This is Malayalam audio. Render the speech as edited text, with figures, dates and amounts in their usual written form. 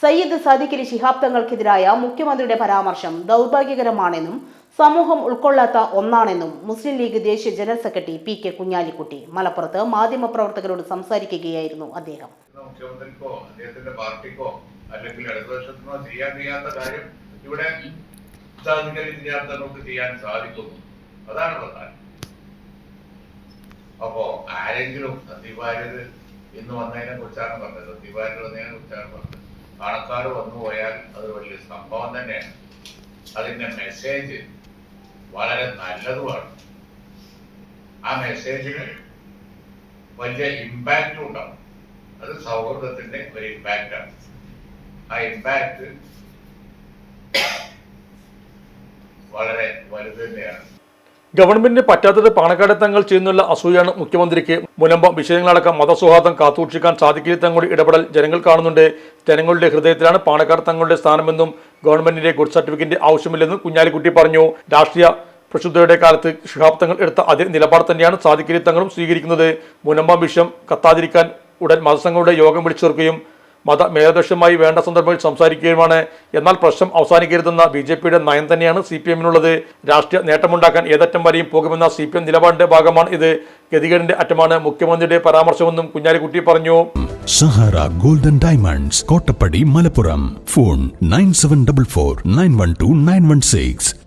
സയ്യിദ് സാദിഖ് അലി ശിഹാബ് തങ്ങൾക്കെതിരായ മുഖ്യമന്ത്രിയുടെ പരാമർശം ദൗർഭാഗ്യകരമാണെന്നും സമൂഹം ഉൾക്കൊള്ളാത്ത ഒന്നാണെന്നും മുസ്ലിം ലീഗ് ദേശീയ ജനറൽ സെക്രട്ടറി പി.കെ. കുഞ്ഞാലിക്കുട്ടി മലപ്പുറത്ത് മാധ്യമപ്രവർത്തകരോട് സംസാരിക്കുകയായിരുന്നു അദ്ദേഹം. മുഖ്യമന്ത്രിക്കോ അദ്ദേഹത്തിന്റെ പാർട്ടിക്കോ അല്ലെങ്കിൽ ഇടതുപക്ഷത്തിനോ ചെയ്യാൻ കഴിയാത്ത കാര്യം ഇവിടെ സാദിഖ് അലി ശിഹാബ് തങ്ങൾക്ക് ചെയ്യാൻ സാധിക്കുന്നു. അതാണ് പ്രധാനം. അപ്പോ ആരെങ്കിലും സന്ദീപാര്യർ ഇന്ന് വന്നതിനെ കുറിച്ചാണ് പറഞ്ഞത്. സന്ദീപാര്യർ വന്നതിനെ കുറിച്ചാണ് പറഞ്ഞത്. പാണക്കാട് വന്നു പോയാൽ അത് വലിയ സംഭവം തന്നെയാണ്. അതിന്റെ മെസ്സേജ് വളരെ നല്ലതുമാണ്. ആ മെസ്സേജിന് വലിയ ഇമ്പാക്റ്റും ഉണ്ടാവും. അത് സൗഹൃദത്തിന്റെ ഒരു ഇമ്പാക്റ്റാണ്. ആ ഇമ്പാക്റ്റ് വളരെ വലുത് തന്നെയാണ്. ഗവൺമെന്റിന് പറ്റാത്തത് പാണക്കാട് തങ്ങൾ ചെയ്യുന്നുള്ള അസൂയാണ് മുഖ്യമന്ത്രിക്ക്. മുനമ്പം വിഷയങ്ങളടക്കം മതസൗഹാർദ്ദം കാത്തുസൂക്ഷിക്കാൻ സാധിക്കില്ല തങ്ങളുടെ ഇടപെടൽ ജനങ്ങൾ കാണുന്നുണ്ട്. ജനങ്ങളുടെ ഹൃദയത്തിലാണ് പാണക്കാട് തങ്ങളുടെ സ്ഥാനമെന്നും ഗവൺമെന്റിന്റെ ഗുഡ് സർട്ടിഫിക്കറ്റ് ആവശ്യമില്ലെന്നും കുഞ്ഞാലിക്കുട്ടി പറഞ്ഞു. രാഷ്ട്രീയ പ്രക്ഷുബ്ധയുടെ കാലത്ത് ശിഹാബ് തങ്ങൾ എടുത്ത അതേ നിലപാട് തന്നെയാണ് സാദിഖ് അലി തങ്ങളും സ്വീകരിക്കുന്നത്. മുനമ്പം വിഷയം കത്താതിരിക്കാൻ ഉടൻ മതസംഘങ്ങളുടെ യോഗം വിളിച്ചു ചേർക്കുകയും മതമേലധ്യക്ഷമായി വേണ്ട സന്ദർഭങ്ങളിൽ സംസാരിക്കുകയുമാണ്. എന്നാൽ പ്രശ്നം അവസാനിക്കരുതെന്ന ബി.ജെ.പിയുടെ നയം തന്നെയാണ് CPM-നുള്ളത്. രാഷ്ട്രീയ നേട്ടമുണ്ടാക്കാൻ ഏതറ്റം വരെയും പോകുമെന്ന CPM നിലപാടിന്റെ ഭാഗമാണ് ഇത്. ഗതികേടിന്റെ അറ്റമാണ് മുഖ്യമന്ത്രിയുടെ പരാമർശമെന്നും കുഞ്ഞാലിക്കുട്ടി പറഞ്ഞു. Sahara golden diamonds, Kottappadi, Malappuram. Phone 9744 912 916.